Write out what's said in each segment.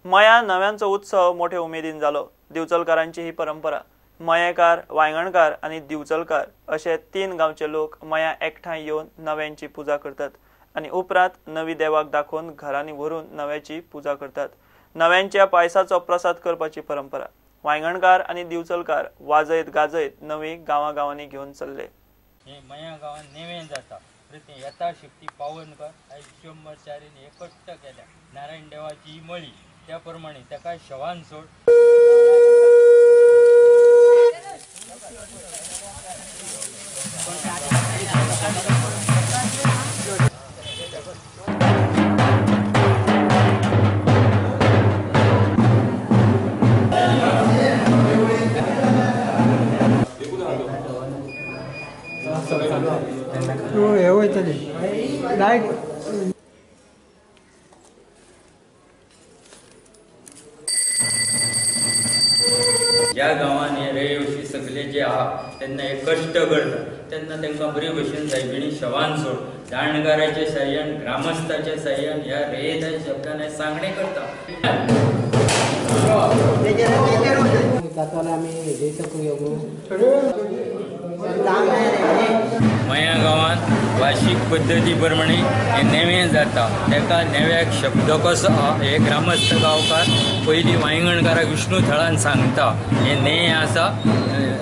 मया नव्यांचो उत्सव मोठ्या उमेदीन जालो। दिवचलकारांची ही परंपरा। मयेकार, वांयगणकार आणि दिवचलकार असे 3 गांवचे लोक मया एकठांय येवन नव्यांची पूजा करतात आणि उपरांत नवी देवाक दाखोवन घरांनी व्हरून नव्याची पूजा करतात। नव्यांच्या पायसाचो प्रसाद करपाची परंपरा। वांयगणकार आणि दिवचलकार वाजयत गाजयत नवी गावांनी घेऊन चल्ले। मया गावात नेवें जाता प्रति यथाशक्ती पावनकर विश्वंभरचार्याने एकट्ट केल्या नारायण देवाची ही मळी त्याप्रमाणे त्याका शवान सोड ज्या गांवान हे रहिवासी सगळे जे आहा त्यांना हे कष्ट करतात त्यांना तांकां बरे भशेन सायबिणी शवान सोड जाणकाराचे सहाय्यान ग्रामस्थाचे सहाय्यान ह्या रयत शब्दान सांगणे करता। मया गावात वार्षिक पद्धती प्रमाणे हे नेवें जाता तेका नेव्याक शब्द कसो हे ग्रामस्थ गांवकार पयलीं वांयगणकाराक विष्णू थळान सांगता हे नेय आसा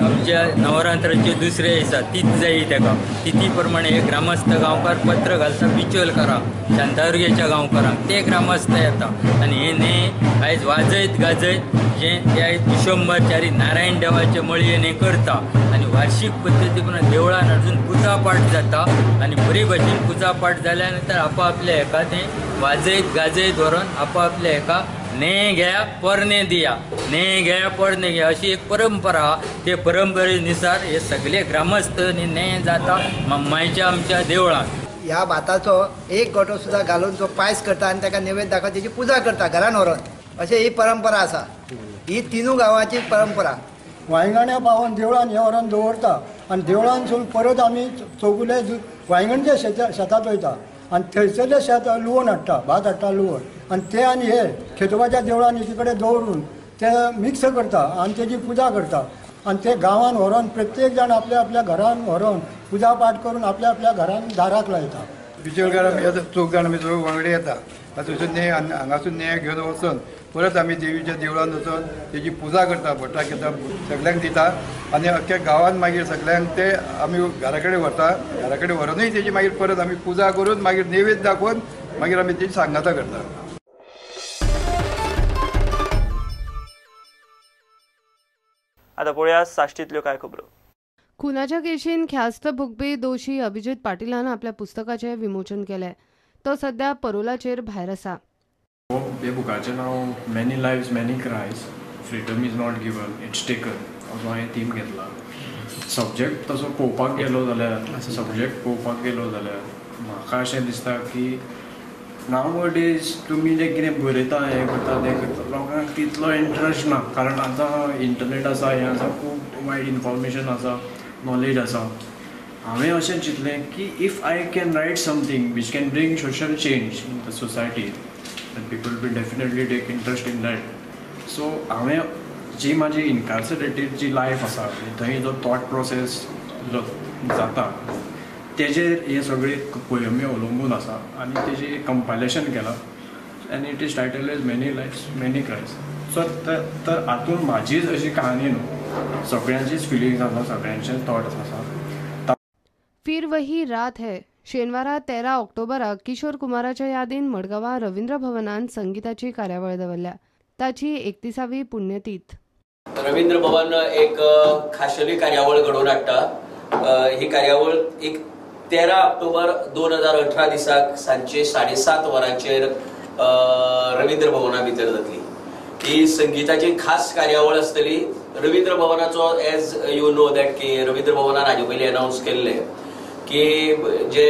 आमच्या नवरात्राचे दुसरे दिसा तीच जायी तेका तिथी प्रमाणे हे ग्रामस्थ गांवकार पत्र घालता बिचोलकारांक शांतादुर्गेच्या गांवकारांक ते ग्रामस्थ येता आनी हे नेय आयज वाजयत गाजयत जे त्या विश्वंभरचारी नारायण देवाचे मळयेन हे करता आनी वार्षिक पद्धती प्रमाणे देवळान अजून पुजा पाठ जाता आनी बरे भशेन पुजा पाठ जाल्या नंतर आपापल्या हेका ते वाजयत गाजयत व्हरून आपापल्या हेका ने घ्या परने दिया ने घ्या परने घ्या अशी एक परंपरा ते परंपरेनुसार हे सगळे ग्रामस्थ ने जाता मम्माईच्या आमच्या देवळात। ह्या भाताचो एक गोटो सुद्धा घालून तो पायस करता आणि ताका नैवेद्य दाखोवन त्याची पूजा करता घरान व्हरून अशी ही परंपरा आसा। ही 3 गांवांची परंपरा। वांयगण्या पावोन देवळान हे व्हरून दवरता आनी देवळानसून परत आमी चौगुले वांयगणचे शेतांत वयता आनी थंयसरले शेत लुवण हाडटा भात हाडटा लुवण आनी ते आनी हे खेतोबाच्या देवळान एकी कडेन दवरून ते मिक्स करता आनी तेजी पूजा करता आनी ते गांवान व्हरून प्रत्येक जाण आपल्या आपल्या घरान व्हरून पूजा पाठ करून आपल्या आपल्या घरान दाराक लायता। बिचोलकार आमी येता 4 जाण आमी सगळे वांगडे येता थंयसून न्हंय हांगासून न्हंय घेवन वचून परत आमी देवीच्या देवळान वचून तेजी पूजा करता भटाक येता सगळ्यांक दिता आनी अख्ख्या गांवान मागीर सगळ्यांक ते आमी घरा कडेन व्हरता घरा कडेन व्हरूनय तेजी मागीर परत आमी पूजा करून मागीर नैवेद्य दाखोवन मागीर आमी तेजी सांगाता करता। आता पळोवया साश्टींतल्यो कांय खबरो। खुनाच्या केशीन ख्यास्त भोगपी दोशी अभिजित पाटीलान आपल्या पुस्तकाचे विमोचन केले। तो सध्या परोलाचेर भायर आसा। हे बुकाचें नांव many lives many cries freedom is not given it's taken असो हांवें थीम घेतला। सब्जेक्ट तसो पळोवपाक गेलो जाल्यार म्हाका अशें दिसता की नाव डेज तुमी जें कितें बरयता हें करता तें करता लोकांक तितलो इंट्रस्ट ना कारण आतां इंटरनेट आसा हें आसा खूब वायड इन्फॉर्मेशन आसा नॉलेज आसा। हांवें अशें चिंतलें की if I can write something which can bring social change in the society and people will definitely take interest in that. So हांवें जी म्हाजी इनकार्सरेटेड जी लायफ आसा थंय जो थॉट प्रोसेस जो जाता तेजेर हे सगळे पोयमी अवलंबून आसा आनी तेजें कंपायलेशन केलां आनी it is title as many lives many cries. So तर हातूंत म्हाजीच अशी कहानी न्हू सगळ्यांचीच फिलिंग्स आसा सगळ्यांचेच थॉट्स आसा। फिर वही रात है शेनवारा 13 ऑक्टोबराक किशोर कुमाराच्या यादीन मडगांवां रवींद्र भवनान संगीताची कार्यावळ दवरल्या। ताची 31वी पुण्यतीथ। रवींद्र भवन एक खाशेली कार्यावळ घडोवन हाडटा। ही कार्यावळ एक 13 ऑक्टोबर 2018 दिसाक सांजे 7:30 वरांचेर रवींद्र भवना भितर जातली। ही संगीताची खास कार्यावळ आसतली। रवींद्र भवनाचो एज यू नो दॅट की रवींद्र भवनान हाजे पयलीं अनाउन्स केल्ले की जे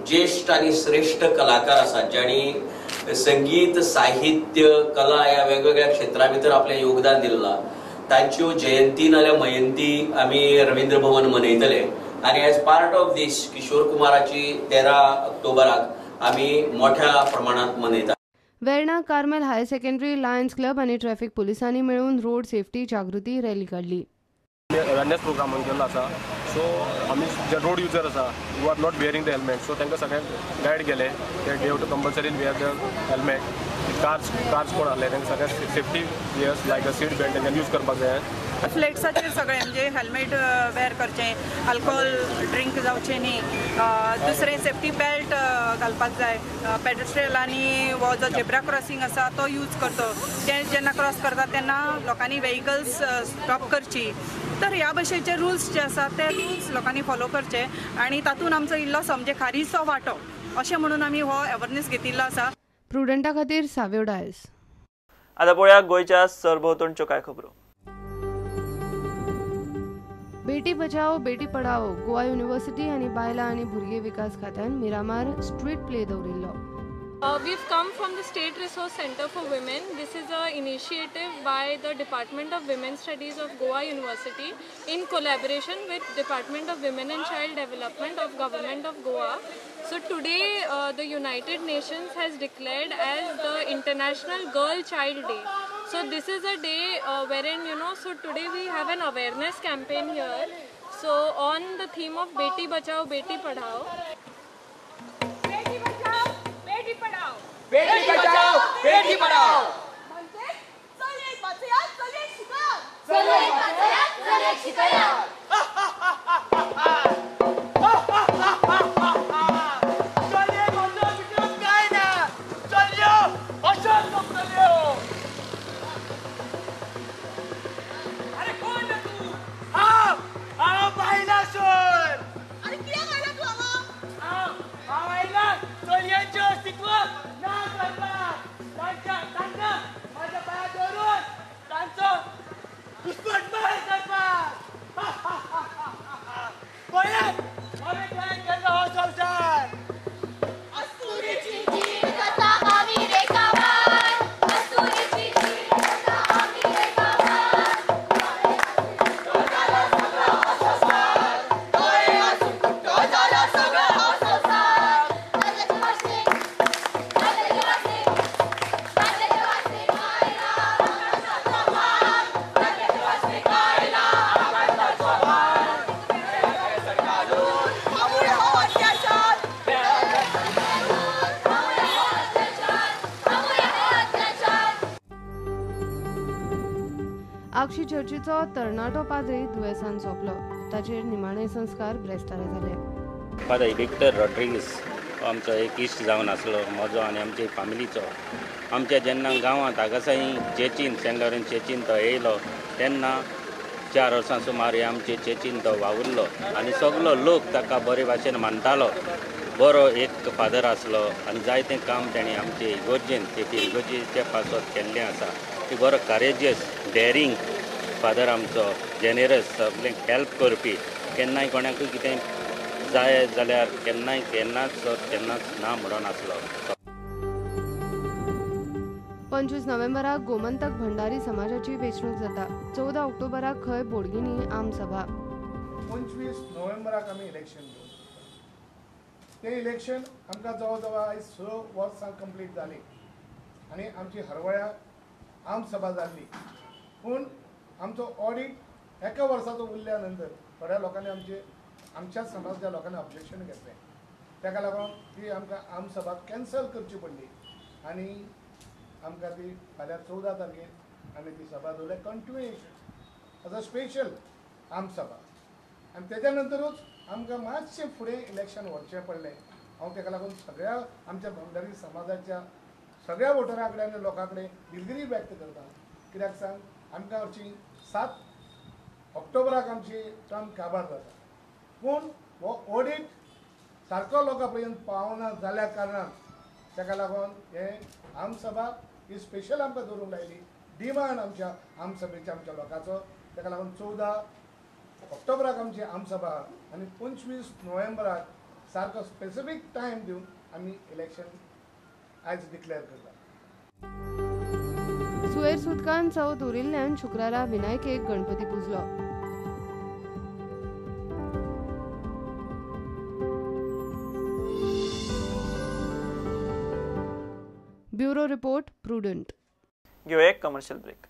ज्येष्ठ आणि श्रेष्ठ कलाकार आसात ज्यांनी संगीत साहित्य कला या वेगवेगळ्या क्षेत्रा भितर आपलें योगदान दिल्लां तांच्यो जयंती नाल्यार मयंती आमी रवींद्र भवन मनयतले आणि as part of this Kishore कुमाराची 13 ऑक्टोबराक आमी मोठ्या प्रमाणात मनयतात। Verna Carmel higher secondary lions club आणि ट्रॅफिक पुलिसांनी मेळून रोड सेफ्टी जागृती रॅली काढली. अवेरनेस प्रोग्राम केल्लो आसा. सो आमी जे रोड युजर आसा who are not wearing the helmet, so तांकां सगळ्यांक गायड केले ते डे to compulsory wear the helmet. Cars कोण आहले तांकां सगळ्यांक safety wears like a seat belt तांकां यूज करपाक जाय. फ्लेट्साचेर सगळें म्हणजे हेल्मेट वेअर करचें, अल्कोहोल ड्रिंक जावचें न्ही, दुसरें सेफ्टी बेल्ट घालपाक जाय. पेडेस्ट्रियलांनी हो जो झेब्रा क्रॉसिंग आसा तो यूज करचो. ते जेन्ना क्रॉस करता तेन्ना लोकांनी व्हेकल्स स्टॉप करची. तर ह्या भशेचे रुल्स जे आसा ते रुल्स लोकांनी फॉलो करचे आनी तातूंत आमचो इल्लोसो म्हणजे खारीचो वांटो अशें म्हणून आमी हो अवेरनेस घेतिल्लो आसा. प्रुडंटा खातीर सावेव डायस. आतां पळोवया गोंयच्या सरभोंवतणच्यो कांय खबरो. बेटी बचाओ बेटी पढाओ गोवा युनिव्हर्सिटी आणि बायलां आनी भुरगे विकास खात्यान मिरामार स्ट्रीट प्ले दवरिल्लो. We've come from the State Resource Center for Women. This is an initiative by the Department of Women's Studies of Goa University in collaboration with Department of Women and Child Development of Government of Goa. So today the United Nations has declared as the International Girl Child Day. So this is a day wherein so today we have an awareness campaign here. So on the theme of Beti Bachao Beti Padhao. Beti Bachao Beti Padhao. म्हणजे चले बचया चले शिका. चले बचया चले शिकया. चले माझं विक्रम काय ना चल्यो अशोक चल्यो. अरे कोण ना तू? हा बायला सोड. अरे किया गायला तू आवा? हा बायला चलयांचे अस्तित्व माझ्या पाया धरून त्यांचं दुष्पटमार करतात. आम्ही काय केलं हो संसार. अस्तुरीची जीवितता आम्ही रेखावार. अस्तुरीची जीवितता आम्ही रेखावार. तो झाला सगळा असंसार. डोळे हसून तो झाला सगळा असंसार. आगशी चर्चीचो तरणाटो पाद्री दुयेंसान सोंपलो. ताचेर निमाणे संस्कार ब्रेस्तारा जाले. फादर विक्टर रॉड्रिगीस आमचो एक इश्ट जावन आसलो म्हजो आनी आमचे फॅमिलीचो. आमच्या जेन्ना गांवांत आगासाई चेचीन सेंट लॉरेन्स चेचीन तो येयलो तेन्ना 4 वर्सां सुमार आमचे चेचीन तो वावुरलो आनी सगलो लोक ताका बरे भाशेन मानतालो. बरो एक फादर आसलो आनी जायतें काम तेणें आमचे इगोर्जेन ते इगोर्जेच्या पासत केल्लें आसा. ती बरो करेजियस डेरींग फादर आमचो, जेनेरस, सगळ्यांक हेल्प करपी. केन्नाय कोणाकूय कितें जाय जाल्यार केन्नाच ना म्हणून आसलो. 25 नोव्हेंबराक गोमंतक भंडारी समाजाची वेंचणूक जाता. 14 ऑक्टोबराक खंय बोडगिनी आमसभा. 25 नोव्हेंबराक आमी इलेक्शन घेवन तें इलेक्शन आमकां जवळ जवळ आयज 6 वर्सां कंप्लीट जाली आनी आमची हरवळ्या आमसभा जाल्ली. पूण आमचो ऑडिट 1 वर्साचो उरल्या नंतर थोड्या लोकांनी आमच्या समाजाच्या लोकांनी ऑब्जेक्शन घेतलें. ताका लागून ती आमकां आमसभा कॅन्सल करची पडली आनी आमकां ती फाल्यां 14 तारखेर आमी ती सभा दवरल्या कंटिन्युएशन एज अ स्पेशल आमसभा. आनी तेज्या नंतरूच आमकां मातशें फुडें इलेक्शन व्हरचें पडलें. हांव ताका लागून सगळ्या आमच्या भंडारी समाजाच्या सगळ्या वोटरां कडेन आनी लोकां कडेन दिलगिरी व्यक्त करता. कित्याक सांग आमकां हरशीं 7 ऑक्टोबराक आमची टर्म काबार जाता. पूण हो ऑडिट सारको लोकां पर्यंत पावना जाल्या कारणान ताका लागून हे आमसभा ही स्पेशल आमकां दवरूंक लायली. डिमांड आमच्या आमसभेच्या आमच्या लोकांचो. ताका लागून 14 ऑक्टोबराक आमची आमसभा आनी 25 नोव्हेंबराक सारको स्पेसिफीक टायम दिवन आमी इलेक्शन आयज डिक्लेअर करता. सुएर सुतकान चवथ उरिल्ल्यान शुक्रारा विनायकेक गणपती पुजलो. Bureau report Prudent. घेऊया एक कमर्शियल ब्रेक.